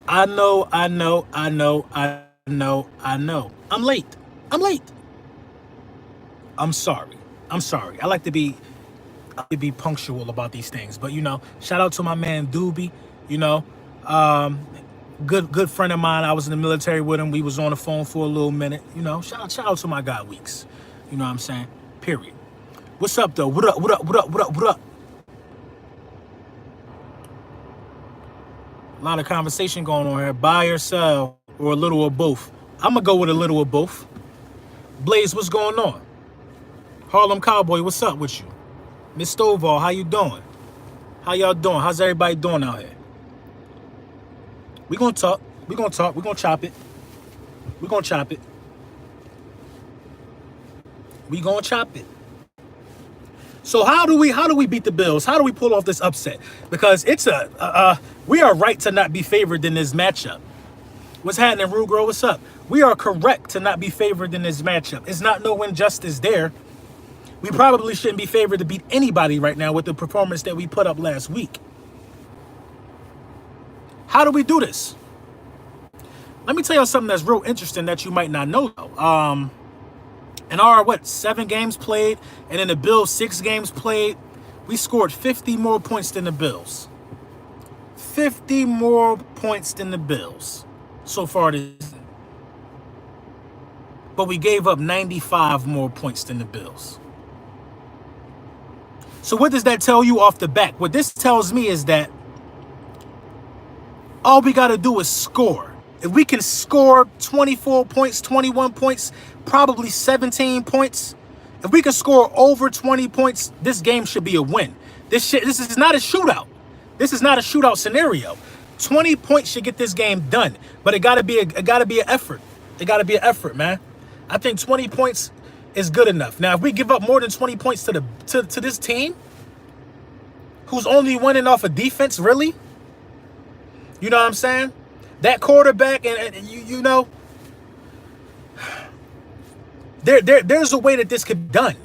I know, I know, I know, I know, I know. I'm late. I'm late. I'm sorry. I'm sorry. I like to be punctual about these things. But shout out to my man Doobie. You know, um, good friend of mine. I was in the military with him. We was on the phone for a little minute. Shout out to my guy Weeks. You know what I'm saying? Period. What's up though? What up? What up? What up? What up? What up? A lot of conversation going on here. Buy or sell, or a little of both. I'm gonna go with a little of both. Blaze, what's going on? Harlem Cowboy, what's up with you? Miss Stovall, how you doing? How y'all doing? How's everybody doing out here? We gonna talk. We gonna talk. We gonna chop it. We gonna chop it. We gonna chop it. So how do we beat the Bills? How do we pull off this upset? Because we are right to not be favored in this matchup. What's happening, Rugro? What's up? We are correct to not be favored in this matchup. It's not no injustice there. We probably shouldn't be favored to beat anybody right now with the performance that we put up last week. How do we do this? Let me tell you something that's real interesting that you might not know. In our 7 games played, and in the Bills 6 games played, we scored 50 more points than the Bills. 50 more points than the Bills so far this season. But we gave up 95 more points than the Bills. So what does that tell you off the bat? What this tells me is that all we got to do is score. If we can score 24 points, 21 points, probably 17 points, if we can score over 20 points, this game should be a win. This is not a shootout. This is not a shootout scenario. 20 points should get this game done, but it got to be an effort. It got to be an effort, man. I think 20 points is good enough. Now, if we give up more than 20 points to this team, who's only winning off of defense, really? You know what I'm saying? That quarterback, and there's a way that this could be done.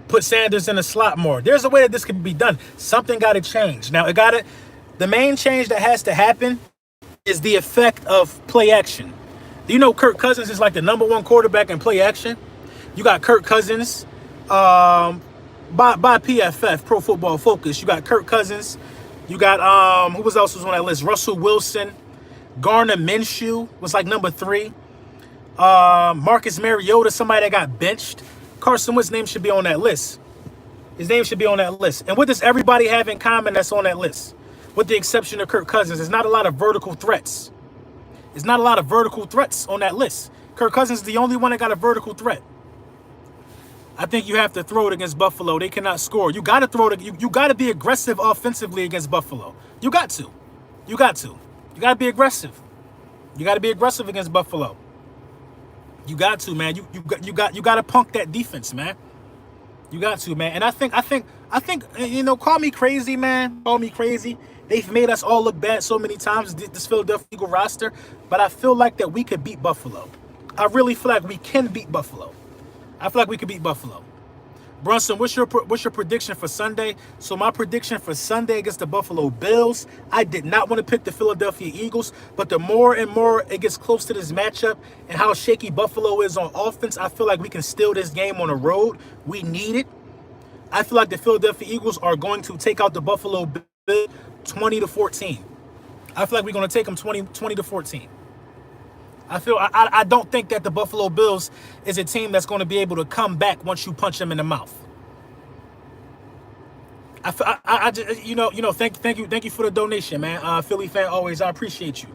Put Sanders in a slot more. There's a way that this could be done. Something got to change. Now, the main change that has to happen is the effect of play action. Do you know Kirk Cousins is like the #1 quarterback in play action? You got Kirk Cousins by PFF, Pro Football Focus. You got Kirk Cousins. You got who else was on that list? Russell Wilson, Gardner Minshew was like #3. Marcus Mariota, somebody that got benched. Carson Wentz's name should be on that list. His name should be on that list. And what does everybody have in common that's on that list? With the exception of Kirk Cousins, there's not a lot of vertical threats. There's not a lot of vertical threats on that list. Kirk Cousins is the only one that got a vertical threat. I think you have to throw it against Buffalo. They cannot score. You got to throw it. You got to be aggressive offensively against Buffalo. You got to. You got to. You got to be aggressive. You got to be aggressive against Buffalo. You got to, man. You got to punk that defense, man. You got to, man. And I think, call me crazy, man. Call me crazy. They've made us all look bad so many times, this Philadelphia Eagle roster. But I feel like that we could beat Buffalo. I really feel like we can beat Buffalo. I feel like we could beat Buffalo. Brunson, what's your prediction for Sunday? So my prediction for Sunday against the Buffalo Bills, I did not want to pick the Philadelphia Eagles, but the more and more it gets close to this matchup and how shaky Buffalo is on offense, I feel like we can steal this game on the road. We need it. I feel like the Philadelphia Eagles are going to take out the Buffalo Bills 20-14. I feel like we're going to take them 20-14. I don't think that the Buffalo Bills is a team that's going to be able to come back once you punch them in the mouth. Thank you for the donation, man. Philly fan always, I appreciate you.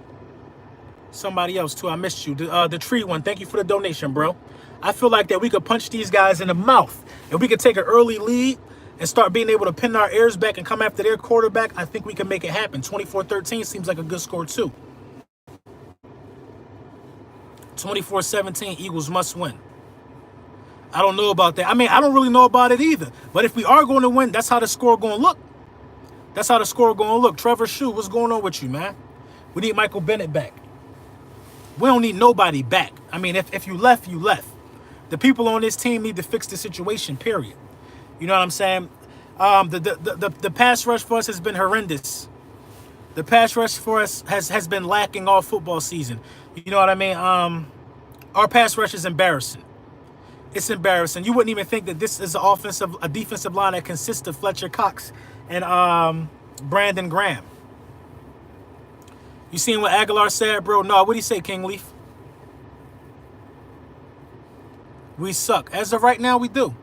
Somebody else too, I missed you. The tree one, thank you for the donation, bro. I feel like that we could punch these guys in the mouth. If we could take an early lead and start being able to pin our ears back and come after their quarterback, I think we can make it happen. 24-13 seems like a good score too. 24-17, Eagles must win. I don't know about that. I mean, I don't really know about it either. But if we are going to win, that's how the score going to look. That's how the score going to look. Trevor Shue, what's going on with you, man? We need Michael Bennett back. We don't need nobody back. I mean, if you left, you left. The people on this team need to fix the situation, period. You know what I'm saying? The pass rush for us has been horrendous. The pass rush for us has been lacking all football season. You know what I mean? Our pass rush is embarrassing. It's embarrassing. You wouldn't even think that this is a defensive line that consists of Fletcher Cox and Brandon Graham. You seen what Aguilar said, bro? No, what'd he say, King Leaf? We suck. As of right now, we do.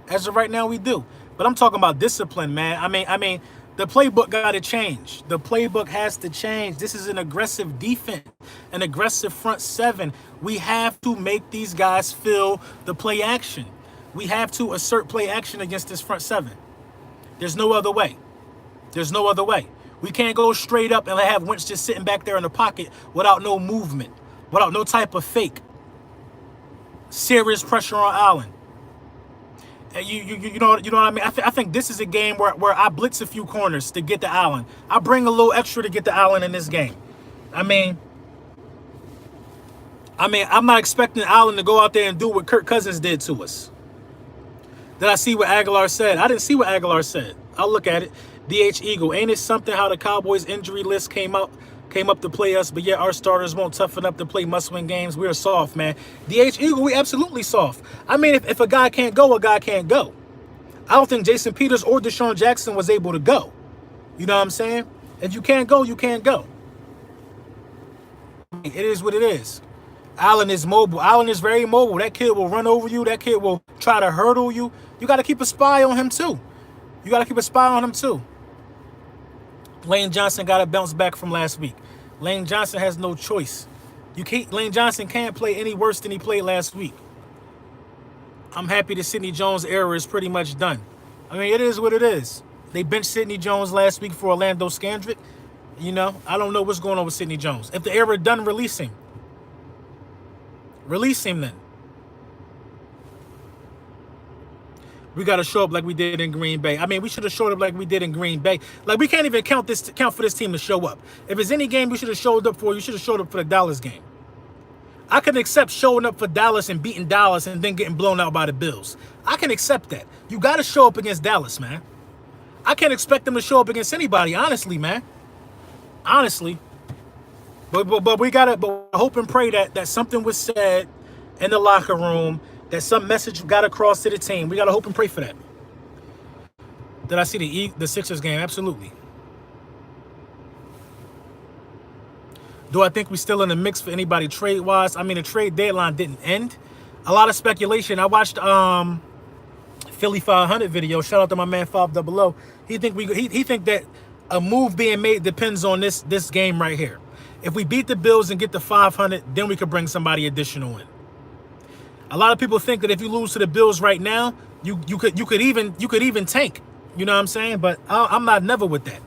As of right now, we do. But I'm talking about discipline, man. I mean, the playbook got to change. The playbook has to change. This is an aggressive defense, an aggressive front seven. We have to make these guys feel the play action. We have to assert play action against this front seven. There's no other way. There's no other way. We can't go straight up and have Wentz just sitting back there in the pocket without no movement, without no type of fake. Serious pressure on Allen. You know what I mean? I think this is a game where I blitz a few corners to get to Allen. I bring a little extra to get to Allen in this game. I mean, I'm not expecting Allen to go out there and do what Kirk Cousins did to us. Did I see what Aguilar said? I didn't see what Aguilar said. I'll look at it. DH Eagle. Ain't it something how the Cowboys injury list came up to play us, but yet our starters won't toughen up to play must-win games? We're soft, man. DH Eagle, we absolutely soft. I mean, if a guy can't go, a guy can't go. I don't think Jason Peters or Deshaun Jackson was able to go. You know what I'm saying? If you can't go, you can't go. It is what it is. Allen is mobile. Allen is very mobile. That kid will run over you. That kid will try to hurdle you. You got to keep a spy on him, too. Lane Johnson got to bounce back from last week. Lane Johnson has no choice. Lane Johnson can't play any worse than he played last week. I'm happy the Sidney Jones era is pretty much done. I mean, it is what it is. They benched Sidney Jones last week for Orlando Scandrick. You know, I don't know what's going on with Sidney Jones. If the era done, release him. Release him then. We got to show up like we did in Green Bay. I mean, we should have showed up like we did in Green Bay. Like, we can't even count for this team to show up. If it's any game we should have showed up for, you should have showed up for the Dallas game. I can accept showing up for Dallas and beating Dallas and then getting blown out by the Bills. I can accept that. You got to show up against Dallas, man. I can't expect them to show up against anybody, honestly, man. Honestly. But we got to hope and pray that something was said in the locker room, that some message got across to the team. We got to hope and pray for that. Did I see the Sixers game? Absolutely. Do I think we're still in the mix for anybody trade-wise? I mean, the trade deadline didn't end. A lot of speculation. I watched Philly 500 video. Shout out to my man 500. He think that a move being made depends on this game right here. If we beat the Bills and get the 500, then we could bring somebody additional in. A lot of people think that if you lose to the Bills right now, you could even tank. You know what I'm saying? But I'm not never with that.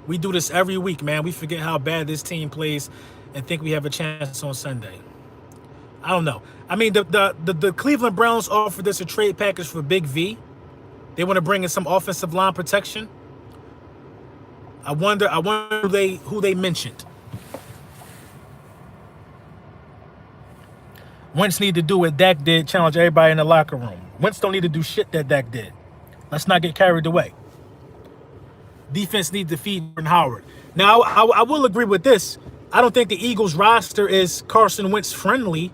We do this every week, man. We forget how bad this team plays and think we have a chance on Sunday. I don't know. I mean, the Cleveland Browns offered us a trade package for Big V. They want to bring in some offensive line protection. I wonder who they mentioned. Wentz need to do what Dak did, challenge everybody in the locker room. Wentz don't need to do shit that Dak did. Let's not get carried away. Defense needs to feed Jordan Howard. Now, I will agree with this. I don't think the Eagles roster is Carson Wentz friendly.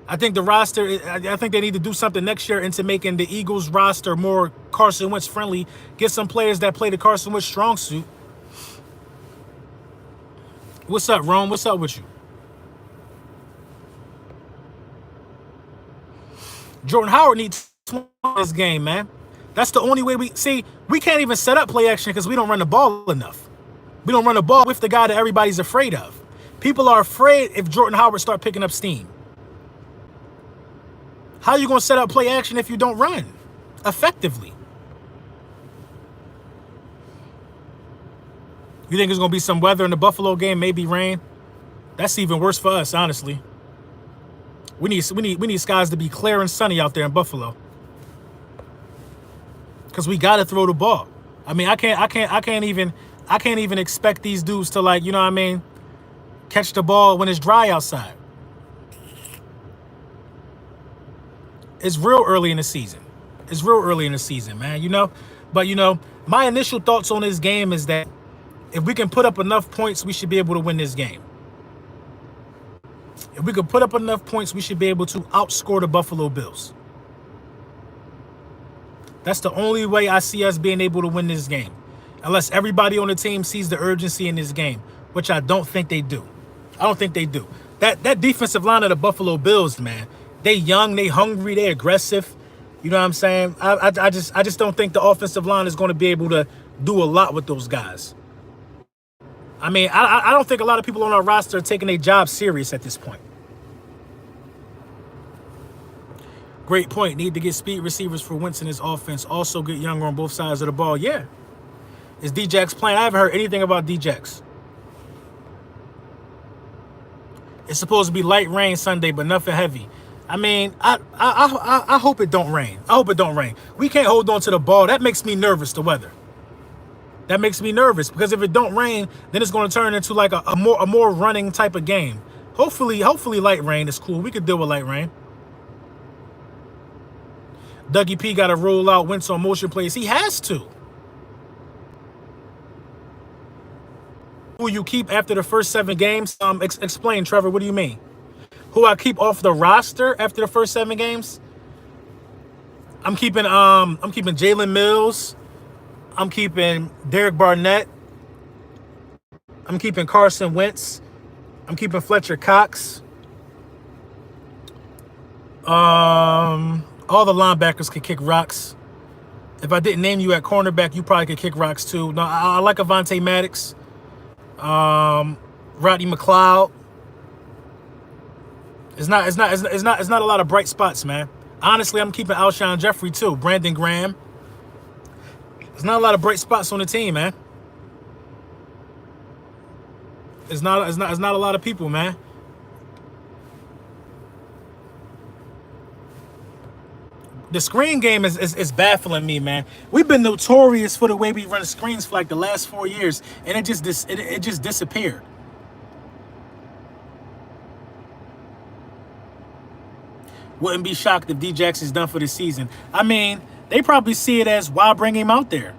I think they need to do something next year into making the Eagles roster more Carson Wentz friendly. Get some players that play the Carson Wentz strong suit. What's up, Rome? What's up with you? Jordan Howard needs this game, man. That's the only way we can't even set up play action because we don't run the ball enough. We don't run the ball with the guy that everybody's afraid of. People are afraid if Jordan Howard start picking up steam. How are you going to set up play action if you don't run effectively? You think there's going to be some weather in the Buffalo game, maybe rain? That's even worse for us, honestly. We need skies to be clear and sunny out there in Buffalo. Because we got to throw the ball. I mean, I can't even expect these dudes to, like, you know what I mean, catch the ball when it's dry outside. It's real early in the season. Man. You know, But, my initial thoughts on this game is that if we can put up enough points, we should be able to win this game. If we can put up enough points, we should be able to outscore the Buffalo Bills. That's the only way I see us being able to win this game. Unless everybody on the team sees the urgency in this game, which I don't think they do. I don't think they do. That defensive line of the Buffalo Bills, man, they young, they hungry, they aggressive. You know what I'm saying? I just don't think the offensive line is going to be able to do a lot with those guys. I mean, I don't think a lot of people on our roster are taking their job serious at this point. Great point. Need to get speed receivers for Wentz in his offense. Also get younger on both sides of the ball. Yeah. Is D-Jax playing? I haven't heard anything about D-Jax. It's supposed to be light rain Sunday, but nothing heavy. I mean, I hope it don't rain. I hope it don't rain. We can't hold on to the ball. That makes me nervous, the weather. That makes me nervous because if it don't rain, then it's going to turn into like a more running type of game. Hopefully light rain is cool. We could deal with light rain. Dougie P got to roll out Wentz on motion plays. He has to. Who you keep after the first 7 games? Explain, Trevor. What do you mean? Who I keep off the roster after the first 7 games? I'm keeping Jalen Mills. I'm keeping Derek Barnett. I'm keeping Carson Wentz. I'm keeping Fletcher Cox. All the linebackers can kick rocks. If I didn't name you at cornerback, you probably could kick rocks too. No, I like Avonte Maddox. Rodney McLeod. It's not a lot of bright spots, man. Honestly, I'm keeping Alshon Jeffrey too. Brandon Graham. There's not a lot of bright spots on the team, man. It's not a lot of people, man. The screen game is baffling me, man. We've been notorious for the way we run screens for like the last 4 years, and it just disappeared. Wouldn't be shocked if D-Jax is done for the season. I mean, they probably see it as, why bring him out there?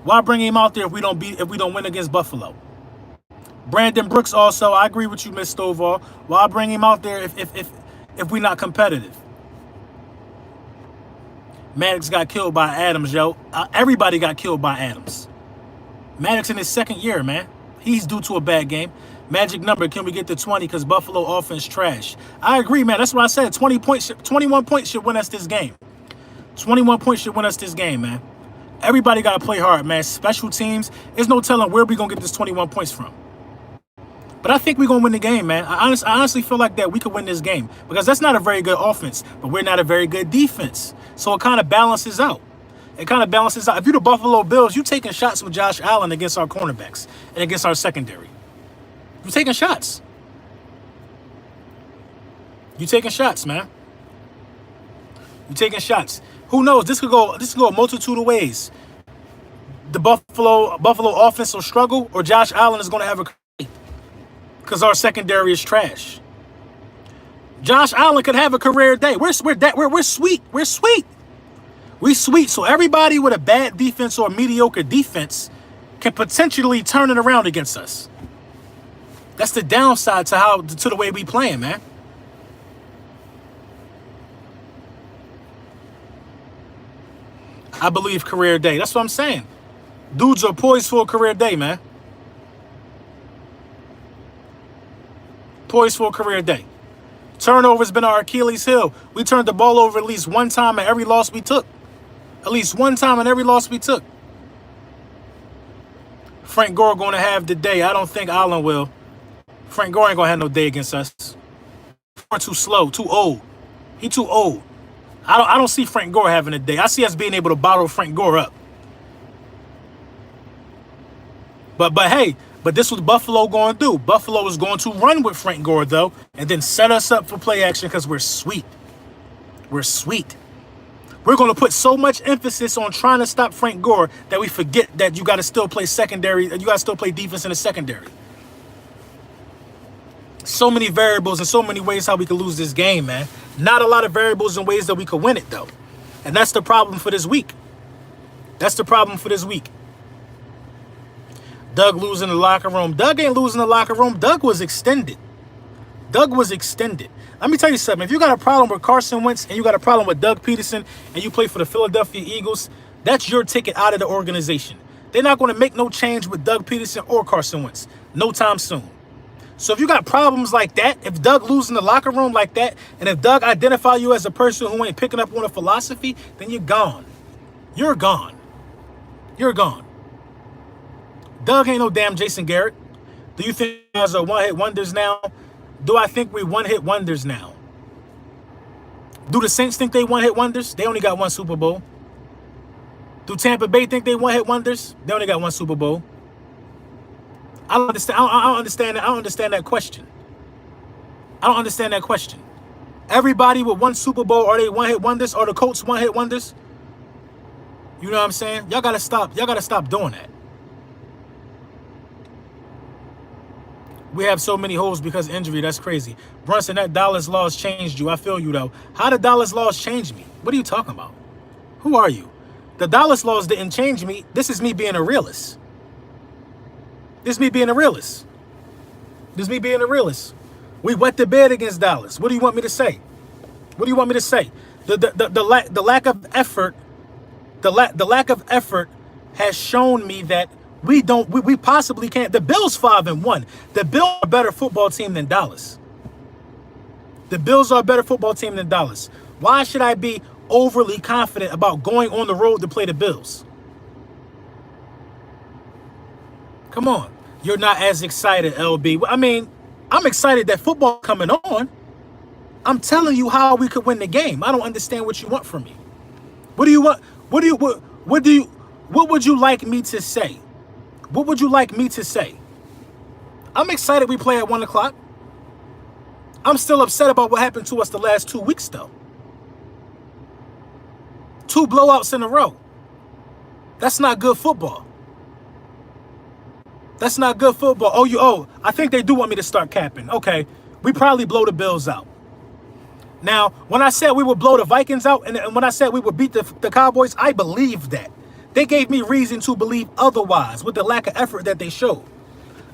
Why bring him out there if we don't win against Buffalo? Brandon Brooks also, I agree with you, Miss Stovall. Why bring him out there if we're not competitive? Maddox got killed by Adams, yo. Everybody got killed by Adams. Maddox in his 2nd year, man. He's due to a bad game. Magic number, can we get to 20? Because Buffalo offense trash. I agree, man. That's what I said. 21 points should win us this game. 21 points should win us this game, man. Everybody got to play hard, man. Special teams. There's no telling where we're going to get this 21 points from. But I think we're going to win the game, man. I honestly feel like that we could win this game. Because that's not a very good offense. But we're not a very good defense. So it kind of balances out. It kind of balances out. If you're the Buffalo Bills, you're taking shots with Josh Allen against our cornerbacks and against our secondary. You're taking shots. You're taking shots, man. You're taking shots. Who knows? This could go a multitude of ways. The Buffalo offense will struggle, or Josh Allen is going to have a career because our secondary is trash. Josh Allen could have a career day. We're sweet. We're sweet. We sweet. So everybody with a bad defense or a mediocre defense can potentially turn it around against us. That's the downside to the way we playing, man. I believe career day. That's what I'm saying. Dudes are poised for a career day, man. Poised for a career day. Turnover's been our Achilles heel. We turned the ball over at least one time in every loss we took. At least one time in every loss we took. Frank Gore going to have the day. I don't think Allen will. Frank Gore ain't going to have no day against us. We're too slow, too old. He too old. I don't see Frank Gore having a day. I see us being able to bottle Frank Gore up. But hey, this is what Buffalo going to do. Buffalo is going to run with Frank Gore, though, and then set us up for play action because we're sweet. We're sweet. We're going to put so much emphasis on trying to stop Frank Gore that we forget that you got to still play secondary. You got to still play defense in the secondary. So many variables and so many ways how we could lose this game, man. Not a lot of variables and ways that we could win it, though. And that's the problem for this week. That's the problem for this week. Doug losing the locker room. Doug ain't losing the locker room. Doug was extended. Doug was extended. Let me tell you something. If you got a problem with Carson Wentz and you got a problem with Doug Peterson and you play for the Philadelphia Eagles, that's your ticket out of the organization. They're not going to make no change with Doug Peterson or Carson Wentz no time soon. So if you got problems like that, if Doug losing the locker room like that, and if Doug identify you as a person who ain't picking up on a philosophy, then you're gone. You're gone. You're gone. Doug ain't no damn Jason Garrett. Do you think guys are one-hit wonders now? Do I think we one-hit wonders now? Do the Saints think they one-hit wonders? They only got one Super Bowl. Do Tampa Bay think they one-hit wonders? They only got one Super Bowl. I don't understand. I don't understand that. I don't understand that question. I don't understand that question. Everybody with one Super Bowl, are they one-hit wonders? Are the Colts one-hit wonders? You know what I'm saying? Y'all gotta stop. Y'all gotta stop doing that. We have so many holes because of injury. That's crazy. Brunson, that Dallas loss changed you. I feel you, though. How did Dallas loss change me? What are you talking about? Who are you? The Dallas loss didn't change me. This is me being a realist. This is me being a realist. This is me being a realist. We wet the bed against Dallas. What do you want me to say? What do you want me to say? The lack of effort, the lack of effort has shown me that we possibly can't. The Bills 5-1. The Bills are a better football team than Dallas. The Bills are a better football team than Dallas. Why should I be overly confident about going on the road to play the Bills? Come on. You're not as excited, LB. I mean, I'm excited that football coming on. I'm telling you how we could win the game. I don't understand what you want from me. What do you want? What would you like me to say? What would you like me to say? I'm excited we play at 1 o'clock. I'm still upset about what happened to us the last 2 weeks, though. 2 blowouts in a row. That's not good football. That's not good football. I think they do want me to start capping. Okay, we probably blow the Bills out. Now, when I said we would blow the Vikings out, and when I said we would beat the Cowboys, I believed that. They gave me reason to believe otherwise with the lack of effort that they showed.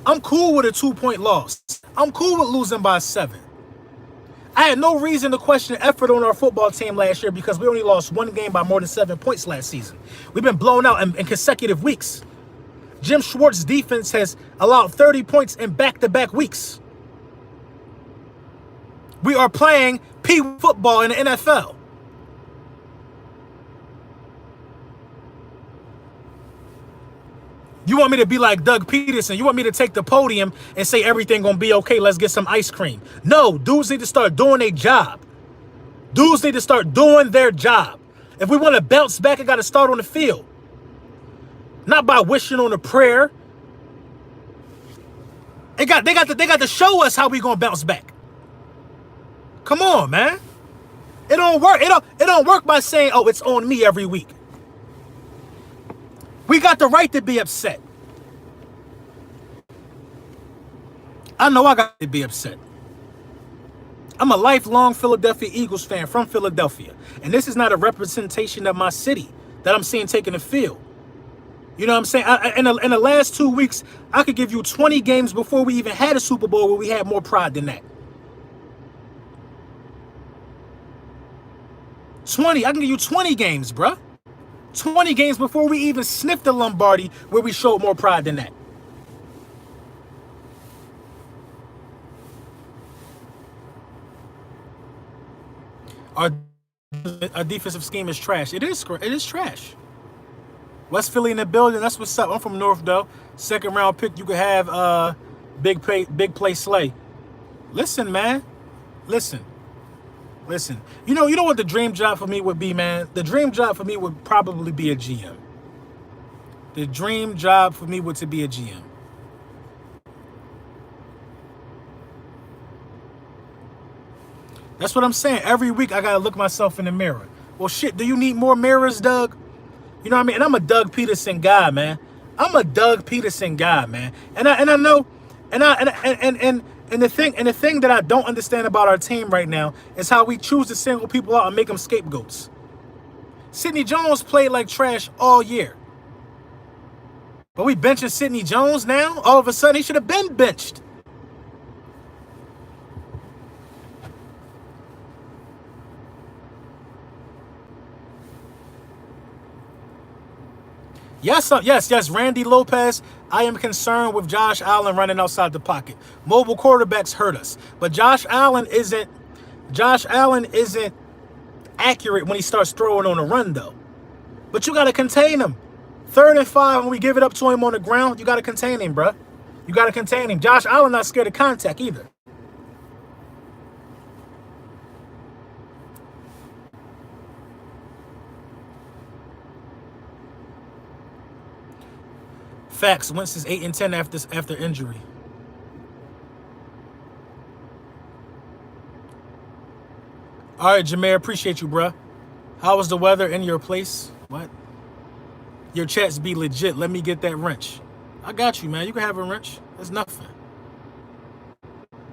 I'm cool with a 2-point loss. I'm cool with losing by 7. I had no reason to question effort on our football team last year because we only lost 1 game by more than 7 points last season. We've been blown out in consecutive weeks. Jim Schwartz's defense has allowed 30 points in back-to-back weeks. We are playing P football in the NFL. You want me to be like Doug Peterson? You want me to take the podium and say everything gonna be okay? Let's get some ice cream. No, dudes need to start doing their job. Dudes need to start doing their job. If we want to bounce back, it got to start on the field. Not by wishing on a prayer. They got to show us how we gonna bounce back. Come on, man. It don't work. It don't work by saying, "Oh, it's on me every week." We got the right to be upset. I know I got to be upset. I'm a lifelong Philadelphia Eagles fan from Philadelphia. And this is not a representation of my city that I'm seeing taking the field. You know what I'm saying? In the last 2 weeks, I could give you 20 games before we even had a Super Bowl where we had more pride than that. 20. I can give you 20 games, bruh. 20 games before we even sniffed the Lombardi where we showed more pride than that. Our defensive scheme is trash. It is trash. West Philly in the building. That's what's up. I'm from North, though. 2nd round pick. You could have big play Slay. Listen, man. Listen. You know what the dream job for me would be, man? The dream job for me would probably be a GM. The dream job for me would to be a GM. That's what I'm saying. Every week I gotta look myself in the mirror. Well, shit, do you need more mirrors, Doug? You know what I mean? And I'm a Doug Peterson guy, man. And I know, and the thing that I don't understand about our team right now is how we choose to single people out and make them scapegoats. Sidney Jones played like trash all year. But we benching Sidney Jones now? All of a sudden, he should have been benched. Yes, Randy Lopez. I am concerned with Josh Allen running outside the pocket. Mobile quarterbacks hurt us. But Josh Allen isn't accurate when he starts throwing on a run, though. But you got to contain him. 3rd and 5 when we give it up to him on the ground, you got to contain him, bruh. You got to contain him. Josh Allen not scared of contact either. Facts. Wentz is 8-10 after injury. All right, Jameer, appreciate you, bruh. How was the weather in your place? What? Your chats be legit. Let me get that wrench. I got you, man. You can have a wrench. That's nothing.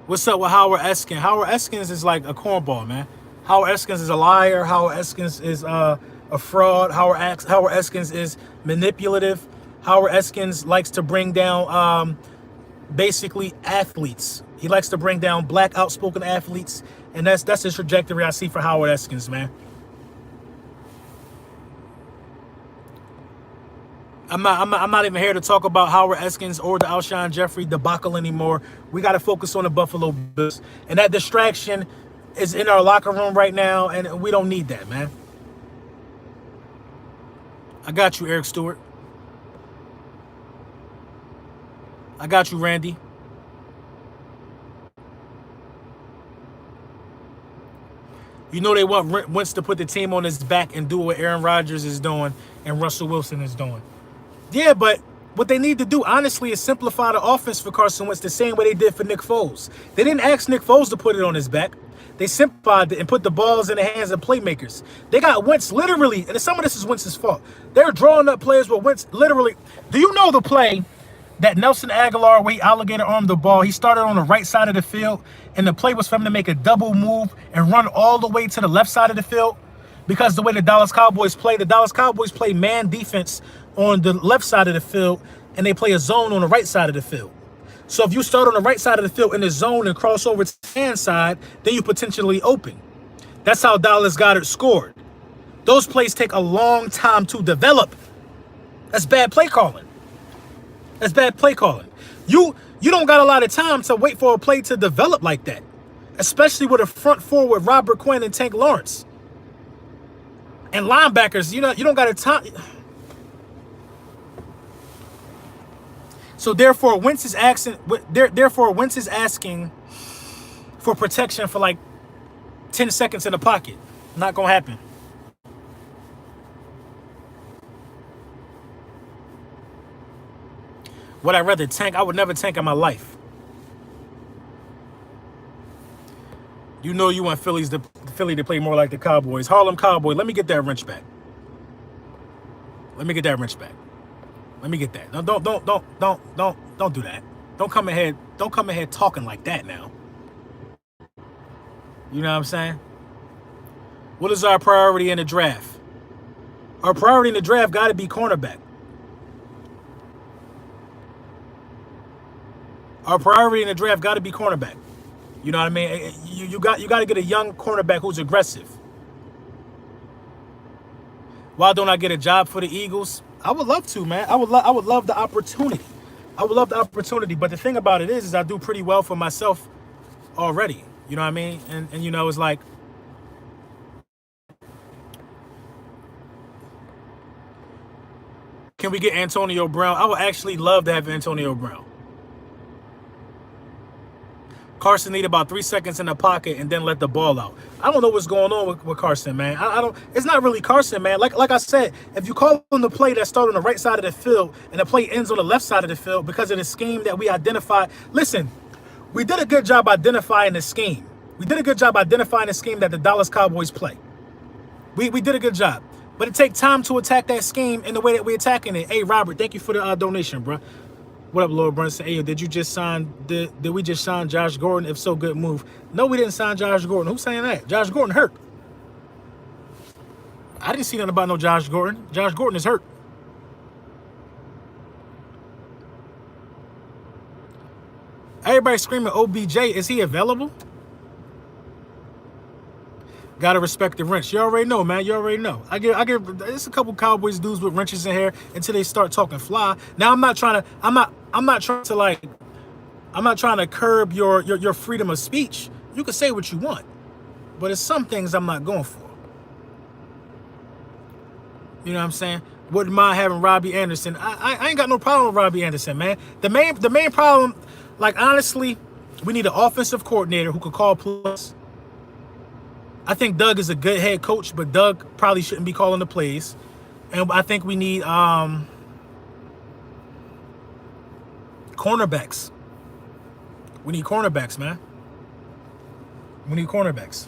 What's up with Howard Eskins? Howard Eskins is like a cornball, man. Howard Eskins is a liar. Howard Eskins is a fraud. Howard Eskins is manipulative. Howard Eskins likes to bring down basically athletes. He likes to bring down black outspoken athletes, and that's his trajectory I see for Howard Eskins, man. I'm not even here to talk about Howard Eskins or the Alshon Jeffrey debacle anymore. We got to focus on the Buffalo Bills, and that distraction is in our locker room right now, and we don't need that, man. I got you, Eric Stewart. I got you, Randy. You know they want Wentz to put the team on his back and do what Aaron Rodgers is doing and Russell Wilson is doing. Yeah, but what they need to do, honestly, is simplify the offense for Carson Wentz the same way they did for Nick Foles. They didn't ask Nick Foles to put it on his back. They simplified it and put the balls in the hands of playmakers. They got Wentz literally, and some of this is Wentz's fault. They're drawing up players where Wentz literally, do you know the play that Nelson Aguilar, where he alligator armed the ball, he started on the right side of the field, and the play was for him to make a double move and run all the way to the left side of the field? Because the way the Dallas Cowboys play man defense on the left side of the field, and they play a zone on the right side of the field. So if you start on the right side of the field in the zone and cross over to the hand side, then you potentially open. That's how Dallas Goedert scored. Those plays take a long time to develop. That's bad play calling. That's bad play calling. You don't got a lot of time to wait for a play to develop like that, especially with a front four with Robert Quinn and Tank Lawrence. And linebackers, you don't got a time. So therefore, Wentz is asking for protection for like 10 seconds in the pocket. Not gonna happen. Would I rather tank? I would never tank in my life. You know you want Philly to play more like the Cowboys. Harlem Cowboy, let me get that wrench back. Let me get that wrench back. Let me get that. No, don't do that. Don't come ahead talking like that now. You know what I'm saying? What is our priority in the draft? Our priority in the draft got to be cornerback. Our priority in the draft got to be cornerback. You know what I mean? You got to get a young cornerback who's aggressive. Why don't I get a job for the Eagles? I would love to, man. I would love the opportunity. I would love the opportunity. But the thing about it is I do pretty well for myself already. You know what I mean? And you know, it's like, can we get Antonio Brown? I would actually love to have Antonio Brown. Carson need about 3 seconds in the pocket and then let the ball out. I don't know what's going on with Carson, man. I don't. It's not really Carson, man. Like I said, if you call on the play that started on the right side of the field and the play ends on the left side of the field because of the scheme that we identified. Listen, we did a good job identifying the scheme. We did a good job identifying the scheme that the Dallas Cowboys play. We did a good job. But it takes time to attack that scheme in the way that we're attacking it. Hey, Robert, thank you for the donation, bro. What up, Lord Brunson? Hey, did you just sign? Did we just sign Josh Gordon? If so, good move. No, we didn't sign Josh Gordon. Who's saying that? Josh Gordon hurt. I didn't see nothing about no Josh Gordon. Josh Gordon is hurt. Everybody screaming OBJ. Is he available? Gotta respect the wrench. You already know, man. You already know. I give. There's a couple Cowboys dudes with wrenches in here until they start talking fly. Now I'm not trying to curb your freedom of speech. You can say what you want, but there's some things I'm not going for. You know what I'm saying? Wouldn't mind having Robbie Anderson. I ain't got no problem with Robbie Anderson, man. The main problem, like honestly, we need an offensive coordinator who could call plays. I think Doug is a good head coach, but Doug probably shouldn't be calling the plays. And I think we need cornerbacks. We need cornerbacks, man. We need cornerbacks.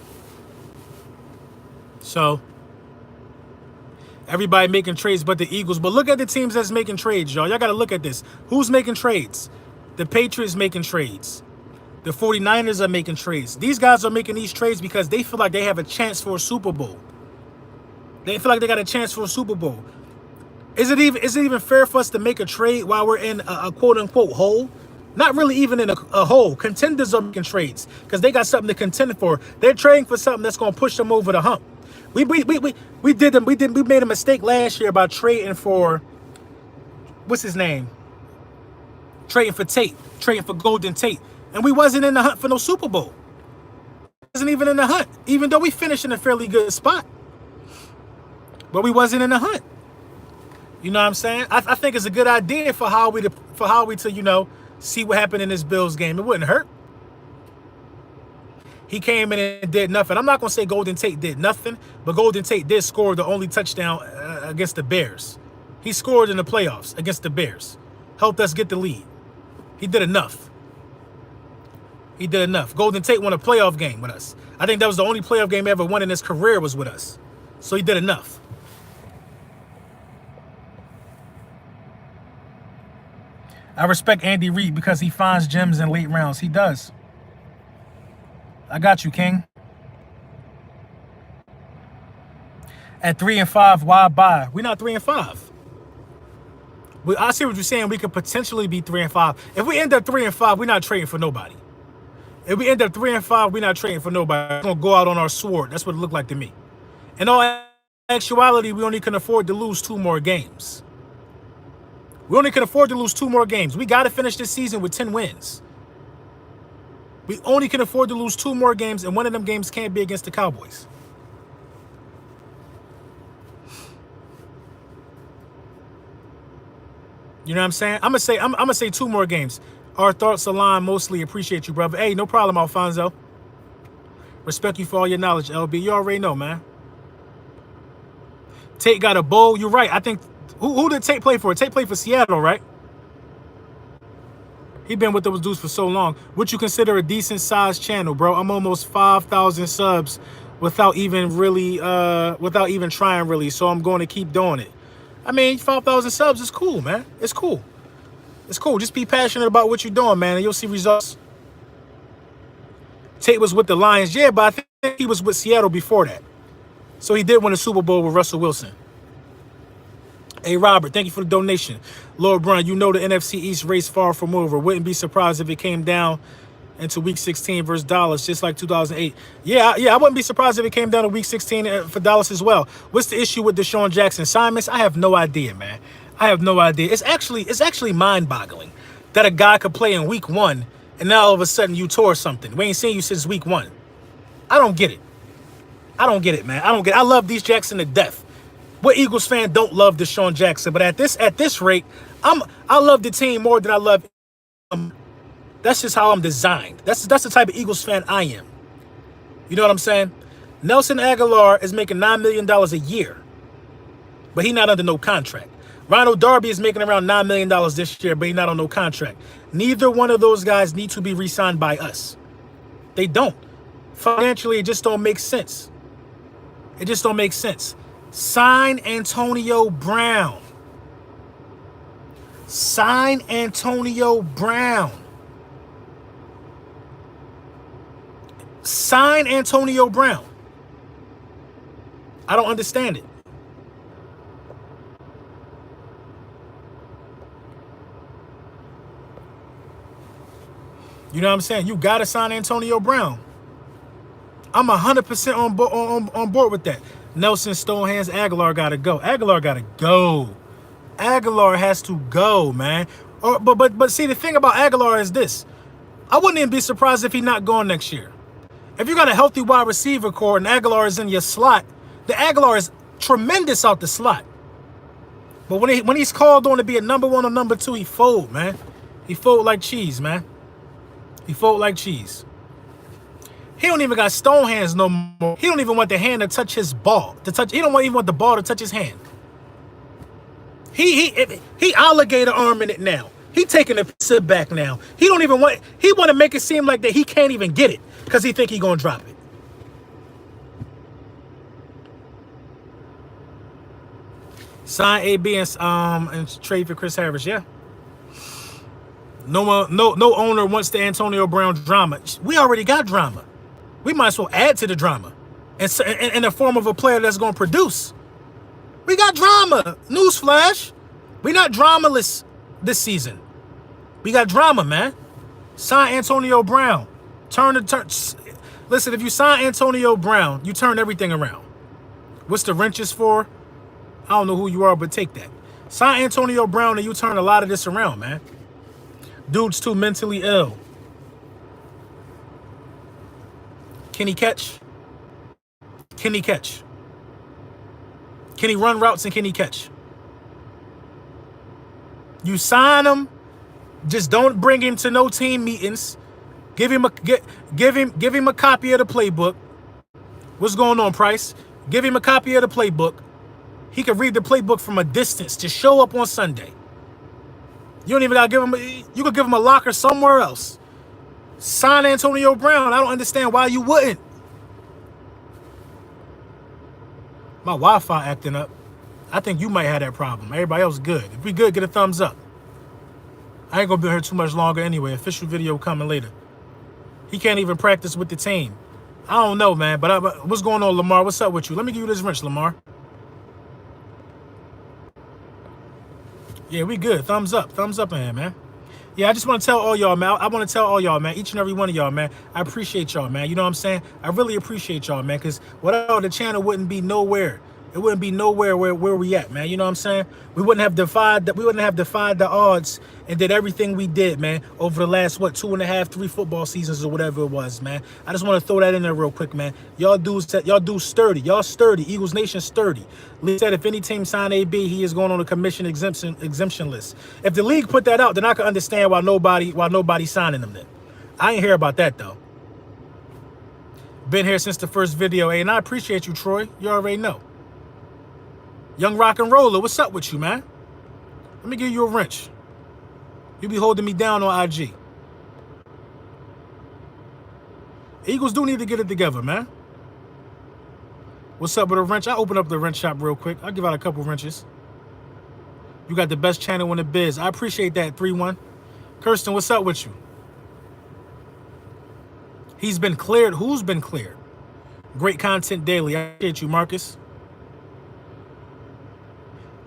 So everybody making trades but the Eagles. But look at the teams that's making trades, y'all. Y'all got to look at this. Who's making trades? The Patriots making trades. The 49ers are making trades. These guys are making these trades because they feel like they have a chance for a Super Bowl. They feel like they got a chance for a Super Bowl. Is it even fair for us to make a trade while we're in a quote-unquote hole? Not really even in a hole. Contenders are making trades because they got something to contend for. They're trading for something that's going to push them over the hump. We made a mistake last year about trading for, what's his name? Trading for Tate. Trading for Golden Tate. And we wasn't in the hunt for no Super Bowl. Wasn't even in the hunt, even though we finished in a fairly good spot. But we wasn't in the hunt. You know what I'm saying? I think it's a good idea for Howie to you know, see what happened in this Bills game. It wouldn't hurt. He came in and did nothing. I'm not going to say Golden Tate did nothing, but Golden Tate did score the only touchdown against the Bears. He scored in the playoffs against the Bears. Helped us get the lead. He did enough. He did enough. Golden Tate won a playoff game with us. I think that was the only playoff game he ever won in his career was with us. So he did enough. I respect Andy Reid because he finds gems in late rounds. He does. I got you, King. At 3-5, why buy? We're not 3-5. I see what you're saying. We could potentially be 3-5. If we end up 3-5, we're not trading for nobody. If we end up 3-5, we're not trading for nobody. We're going to go out on our sword. That's what it looked like to me. In all actuality, we only can afford to lose 2 more games. We only can afford to lose 2 more games. We got to finish this season with 10 wins. We only can afford to lose 2 more games, and one of them games can't be against the Cowboys. You know what I'm saying? I'm gonna say 2 more games. Our thoughts align mostly. Appreciate you, brother. Hey, no problem, Alfonso. Respect you for all your knowledge, LB. You already know, man. Tate got a bowl. You're right. I think who did Tate play for? Tate played for Seattle, right? He been with those dudes for so long. Would you consider a decent sized channel, bro? I'm almost 5,000 subs without even trying really. So I'm going to keep doing it. I mean, 5,000 subs is cool, man. It's cool. It's cool. Just be passionate about what you're doing, man, and you'll see results. Tate was with the Lions, yeah, but I think he was with Seattle before that. So he did win a Super Bowl with Russell Wilson. Hey, Robert, thank you for the donation. Lord Brown, you know the NFC East race far from over. Wouldn't be surprised if it came down into Week 16 versus Dallas, just like 2008. Yeah, I wouldn't be surprised if it came down to Week 16 for Dallas as well. What's the issue with Deshaun Jackson? Simons, I have no idea, man. I have no idea. It's actually mind-boggling that a guy could play in Week 1 and now all of a sudden you tore something. We ain't seen you since Week 1. I don't get it. I don't get it, man. I love these Jackson to death. What Eagles fan don't love Deshaun Jackson? But at this rate, I love the team more than I love him. That's just how I'm designed. That's the type of Eagles fan I am. You know what I'm saying? Nelson Aguilar is making $9 million a year, but he's not under no contract. Ronald Darby is making around $9 million this year, but he's not on no contract. Neither one of those guys need to be re-signed by us. They don't. Financially, it just don't make sense. It just don't make sense. Sign Antonio Brown. Sign Antonio Brown. Sign Antonio Brown. I don't understand it. You know what I'm saying? You got to sign Antonio Brown. I'm 100% on board with that. Nelson, Stonehands, Aguilar got to go. Aguilar got to go. Aguilar has to go, man. But see, the thing about Aguilar is this. I wouldn't even be surprised if he's not going next year. If you got a healthy wide receiver core and Aguilar is in your slot, the Aguilar is tremendous out the slot. But when he's called on to be a number one or number two, he fold, man. He fold like cheese, man. He fold like cheese. He don't even got stone hands no more. He don't even want the hand to touch his ball. He don't even want the ball to touch his hand. He alligator arming it now. He taking a sit back now. He want to make it seem like that he can't even get it because he think he gonna drop it. Sign AB and trade for Chris Harris, yeah. No owner wants the Antonio Brown drama. We already got drama. We might as well add to the drama, in the form of a player that's gonna produce. We got drama. Newsflash. We not dramaless this season. We got drama, man. Sign Antonio Brown. Listen, if you sign Antonio Brown, you turn everything around. What's the wrenches for? I don't know who you are, but take that. Sign Antonio Brown and you turn a lot of this around, man. Dude's too mentally ill. Can he catch? Can he catch? Can he run routes and can he catch? You sign him, just don't bring him to no team meetings. Give him a copy of the playbook. What's going on, Price? Give him a copy of the playbook. He can read the playbook from a distance to show up on Sunday. You don't even gotta give him. You could give him a locker somewhere else. Sign Antonio Brown. I don't understand why you wouldn't. My Wi-Fi acting up. I think you might have that problem. Everybody else good. If we good, get a thumbs up. I ain't gonna be here too much longer anyway. Official video coming later. He can't even practice with the team. I don't know, man. But what's going on, Lamar? What's up with you? Let me give you this wrench, Lamar. Yeah, we good. Thumbs up. Thumbs up in here, man. Yeah, I just want to tell all y'all, man. I want to tell all y'all, man. Each and every one of y'all, man. I appreciate y'all, man. You know what I'm saying? I really appreciate y'all, man. Because without the channel wouldn't be nowhere. It wouldn't be nowhere where we at, man. You know what I'm saying? We wouldn't have defied the odds and did everything we did, man, over the last, 2.5, 3 football seasons or whatever it was, man. I just want to throw that in there real quick, man. Y'all dudes sturdy. Y'all sturdy. Eagles Nation sturdy. Lee said if any team sign AB, he is going on a commission exemption list. If the league put that out, then I can understand why nobody signing them then. I ain't hear about that though. Been here since the first video, and I appreciate you, Troy. You already know. Young rock and roller, what's up with you, man? Let me give you a wrench. You be holding me down on IG. Eagles do need to get it together, man. What's up with a wrench? I open up the wrench shop real quick. I'll give out a couple wrenches. You got the best channel in the biz. I appreciate that, 3-1. Kirsten, what's up with you? He's been cleared. Who's been cleared? Great content daily. I appreciate you, Marcus.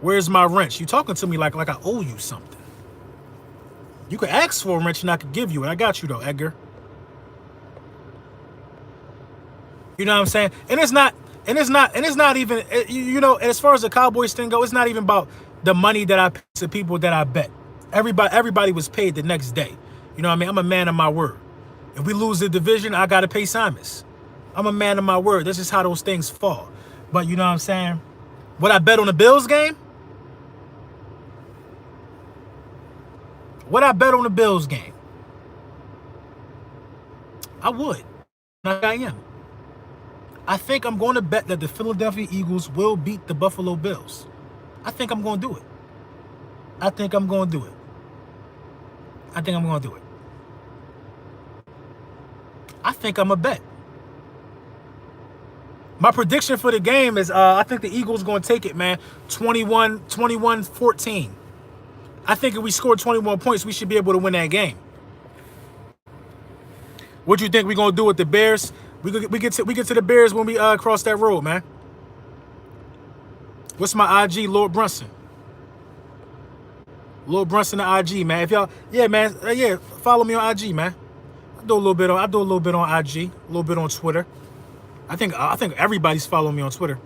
Where's my wrench? You talking to me like I owe you something. You could ask for a wrench and I could give you it. I got you though, Edgar. You know what I'm saying? And it's not even, you know, as far as the Cowboys thing go, it's not even about the money that I pay to people that I bet. Everybody was paid the next day. You know what I mean? I'm a man of my word. If we lose the division, I got to pay Simons. I'm a man of my word. That's just how those things fall. But you know what I'm saying? Would I bet on the Bills game? Would I bet on the Bills game? I would. I am. I think I'm going to bet that the Philadelphia Eagles will beat the Buffalo Bills. I think I'm going to do it. I think I'm going to do it. I think I'm going to do it. I think I'm a bet. My prediction for the game is I think the Eagles going to take it, man. 21-14. I think if we score 21 points, we should be able to win that game. What do you think we're going to do with the Bears? We get to the Bears when we cross that road, man. What's my IG, Lord Brunson? Lord Brunson, the IG, man. If y'all, yeah, man, yeah, follow me on IG, man. do a little bit on. I do a little bit on IG, a little bit on Twitter. I think everybody's following me on Twitter.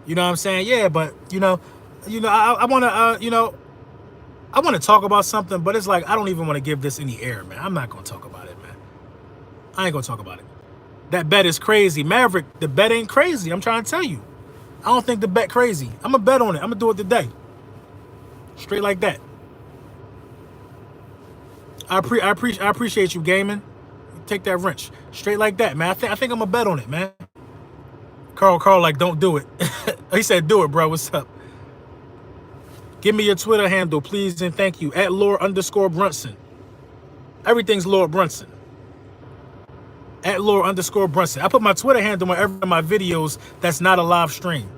You know what I'm saying? Yeah, but I want to I want to talk about something, but it's like I don't even want to give this any air, man. I'm not gonna talk about it, man. I ain't gonna talk about it. That bet is crazy, Maverick. The bet ain't crazy. I'm trying to tell you. I don't think the bet crazy. I'm gonna bet on it. I'm gonna do it today. Straight like that. I appreciate you, gaming. Take that wrench. Straight like that, man. I think I'm gonna bet on it, man. Carl, like, don't do it. He said, do it, bro. What's up? Give me your Twitter handle, please, and thank you. At Lord_Brunson. Everything's Lord Brunson. At Lord_Brunson. I put my Twitter handle on every one of my videos that's not a live stream.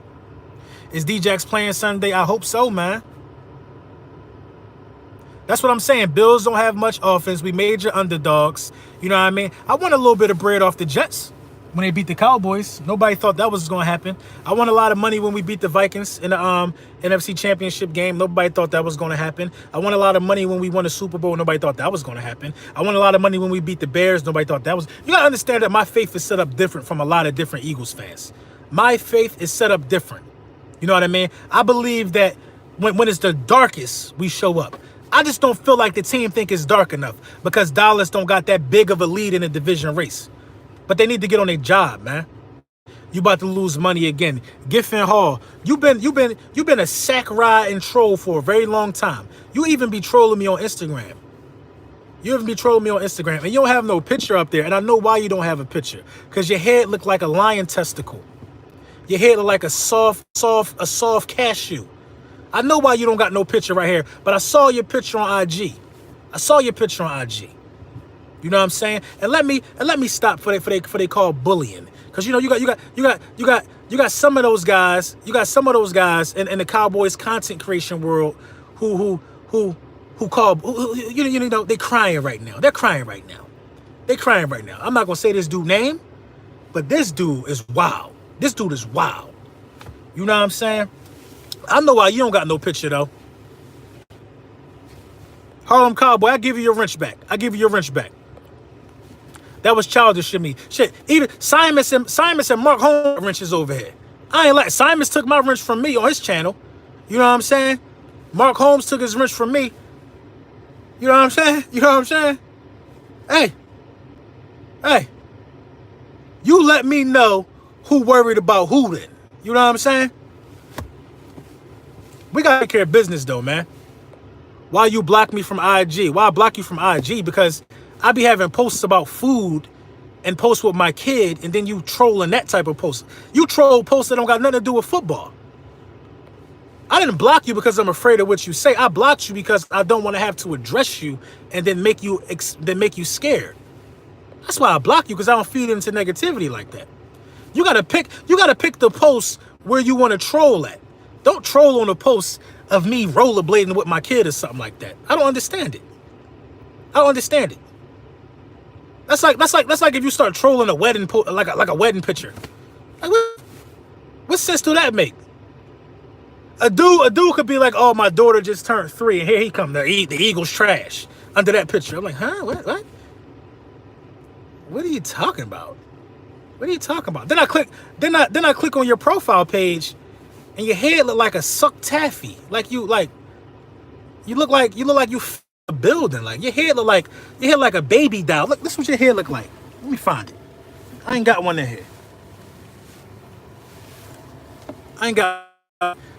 Is D-Jax playing Sunday? I hope so, man. That's what I'm saying. Bills don't have much offense. We major underdogs. You know what I mean? I want a little bit of bread off the Jets when they beat the Cowboys. Nobody thought that was going to happen. I won a lot of money when we beat the Vikings in the NFC Championship game. Nobody thought that was going to happen. I won a lot of money when we won the Super Bowl. Nobody thought that was going to happen. I won a lot of money when we beat the Bears. Nobody thought that was. You got to understand that my faith is set up different from a lot of different Eagles fans. My faith is set up different. You know what I mean? I believe that when it's the darkest, we show up. I just don't feel like the team think it's dark enough because Dallas don't got that big of a lead in the division race. But they need to get on their job, man. You about to lose money again. Giffen Hall, you've been a sack ride and troll for a very long time. You even be trolling me on Instagram. And you don't have no picture up there. And I know why you don't have a picture. Because your head look like a lion testicle. Your head look like a soft cashew. I know why you don't got no picture right here, but I saw your picture on IG. You know what I'm saying? And let me stop for they call bullying, because you got some of those guys. You got some of those guys in the Cowboys content creation world who they crying right now. They're crying right now. I'm not gonna say this dude's name, but this dude is wild. You know what I'm saying? I know why you don't got no picture, though. Harlem Cowboy, I give you your wrench back. That was childish to me. Shit, even Simus and Mark Holmes wrenches over here. I ain't like Simus took my wrench from me on his channel. You know what I'm saying? Mark Holmes took his wrench from me. You know what I'm saying? Hey. You let me know who worried about who then. You know what I'm saying? We got to take care of business, though, man. Why you block me from IG? Why I block you from IG? Because I be having posts about food and posts with my kid, and then you trolling that type of post. You troll posts that don't got nothing to do with football. I didn't block you because I'm afraid of what you say. I blocked you because I don't want to have to address you and then make you scared. That's why I block you, because I don't feed into negativity like that. You gotta pick the posts where you want to troll at. Don't troll on a post of me rollerblading with my kid or something like that. I don't understand it. That's like if you start trolling a wedding like a wedding picture. Like what sense do that make? A dude could be like, "Oh, my daughter just turned 3, and here he come. The Eagles trash." Under that picture, I'm like, "Huh? What? What are you talking about? Then I click on your profile page, and your head look like a sucked taffy. Like you look like you a building. Like your head look like a baby doll. Look, this is what your hair look like. Let me find it. I ain't got one in here.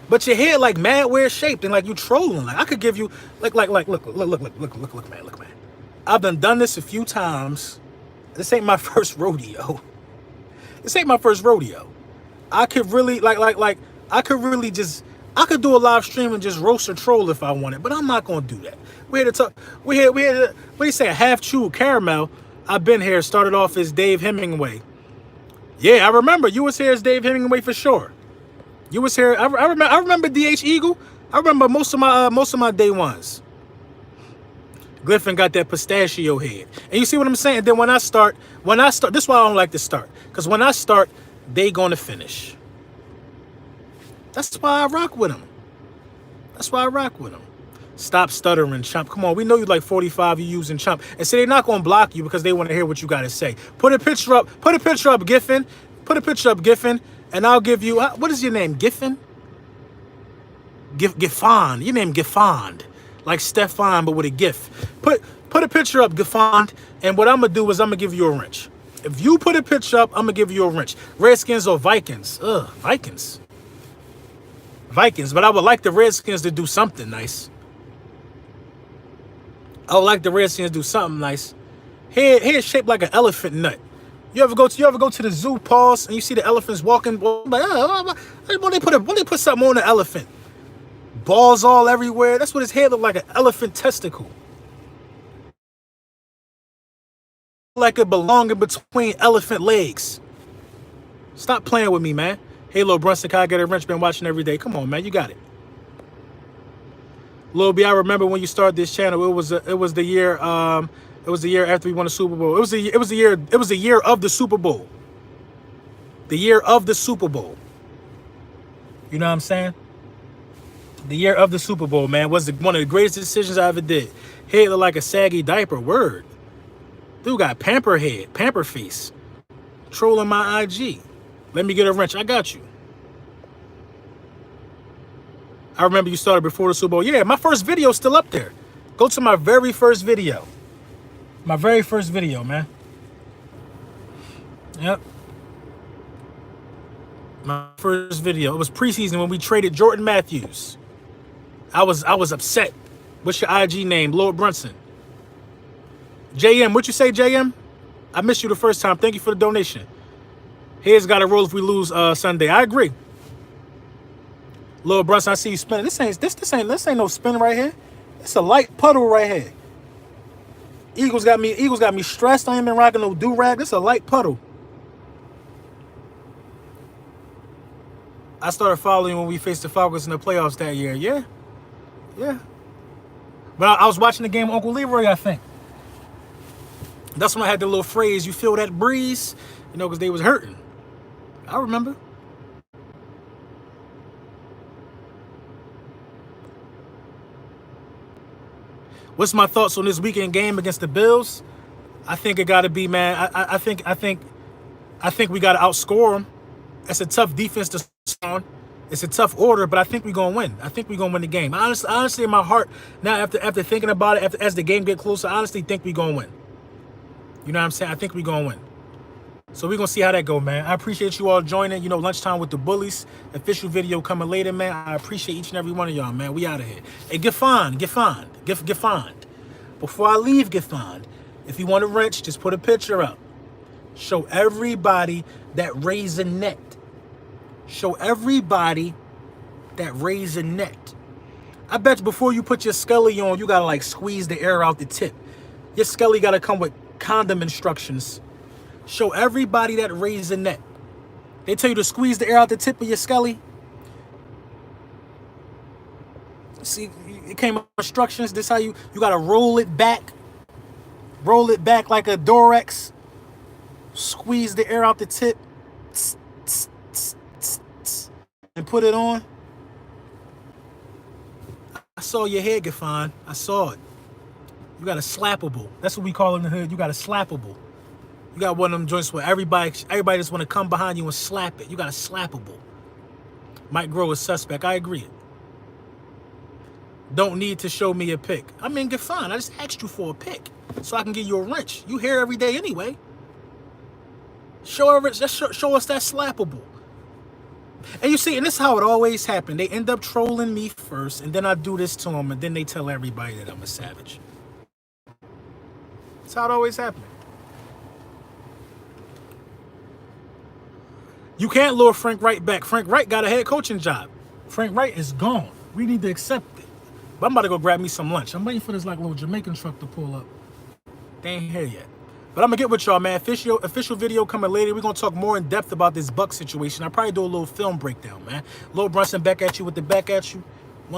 But your hair like mad weird shaped and like you trolling. Like I could give you look, man. I've done this a few times. This ain't my first rodeo. I could really I could do a live stream and just roast or troll if I wanted, but I'm not gonna do that. We're here to talk. We're here to, what do you say, a half chewed caramel. I've been here, started off as Dave Hemingway. Yeah, I remember you was here as Dave Hemingway for sure. You was here. I remember DH Eagle. I remember most of my day ones. Griffin got that pistachio head. And you see what I'm saying? Then when I start, this is why I don't like to start. Because when I start, they gonna finish. That's why I rock with them. Stop stuttering, chump. Come on, we know you like 45, you using chump. And so they're not going to block you because they want to hear what you got to say. Put a picture up, Giffen. Put a picture up, Giffen, and I'll give you, what is your name, Giffen? Giffond. Your name Giffond. Like Stefan, but with a GIF. Put a picture up, Giffond, and what I'm going to do is I'm going to give you a wrench. If you put a picture up, I'm going to give you a wrench. Redskins or Vikings? Vikings. Vikings, but I would like the Redskins to do something nice. I would like the Redskins to do something nice. Head shaped like an elephant nut. You ever go to the zoo, pause, and you see the elephants walking? When they put something on the elephant, balls all everywhere. That's what his head looked like, an elephant testicle. Like it belonging between elephant legs. Stop playing with me, man. Hey, Lil Brunson, can I get a wrench? Been watching every day. Come on, man, you got it. Lil B, I remember when you started this channel. It was the year after we won the Super Bowl. It was the year of the Super Bowl. The year of the Super Bowl. You know what I'm saying? The year of the Super Bowl, man, was one of the greatest decisions I ever did. Head look like a saggy diaper. Word. Dude got pamper face. Trolling my IG. Let me get a wrench. I got you. I remember you started before the Super Bowl. Yeah, my first video is still up there. Go to my very first video. My very first video, man. Yep. My first video. It was preseason when we traded Jordan Matthews. I was upset. What's your IG name? Lord Brunson. JM, what you say, JM? I missed you the first time. Thank you for the donation. Heads got to roll if we lose Sunday. I agree. Lord Brunson, I see you spinning. This ain't no spin right here. It's a light puddle right here. Eagles got me stressed. I ain't been rocking no do-rag. This is a light puddle. I started following when we faced the Falcons in the playoffs that year. Yeah. Yeah. But I was watching the game with Uncle Leroy, I think. That's when I had the little phrase, you feel that breeze? You know, because they was hurting. I remember. What's my thoughts on this weekend game against the Bills? I think it got to be, man. I think we got to outscore them. It's a tough defense to score on. It's a tough order, but I think we're gonna win. I think we're gonna win the game. Honestly, in my heart, now after thinking about it, as the game get closer, I honestly think we're gonna win. You know what I'm saying? I think we're gonna win. So we're gonna see how that go, man. I appreciate you all joining. You know, lunchtime with the bullies. Official video coming later, man. I appreciate each and every one of y'all, man. We out of here. Hey, Giffond. Before I leave, Giffond, if you want a wrench, just put a picture up. Show everybody that raisinette. Show everybody that raisinette. I bet you before you put your Scully on, you gotta like squeeze the air out the tip. Your Scully gotta come with condom instructions. Show everybody that raisinette. They tell you to squeeze the air out the tip of your Scully. See, it came with instructions. This how you gotta roll it back. Roll it back like a Dorex. Squeeze the air out the tip. And put it on. I saw your head, Giffon. I saw it. You got a slappable. That's what we call it in the hood. You got a slappable. You got one of them joints where everybody just want to come behind you and slap it. You got a slappable. Might grow a suspect. I agree. Don't need to show me a pic. I mean, Giffon, I just asked you for a pic so I can give you a wrench. You here every day anyway. Show us that slappable. And you see, and this is how it always happened. They end up trolling me first, and then I do this to them, and then they tell everybody that I'm a savage. That's how it always happened. You can't lure Frank Wright back. Frank Wright got a head coaching job. Frank Wright is gone. We need to accept it. But I'm about to go grab me some lunch. I'm waiting for this like little Jamaican truck to pull up. They ain't here yet. But I'm going to get with y'all, man. Official video coming later. We're going to talk more in depth about this Buck situation. I'll probably do a little film breakdown, man. Lil Brunson back at you with the back at you.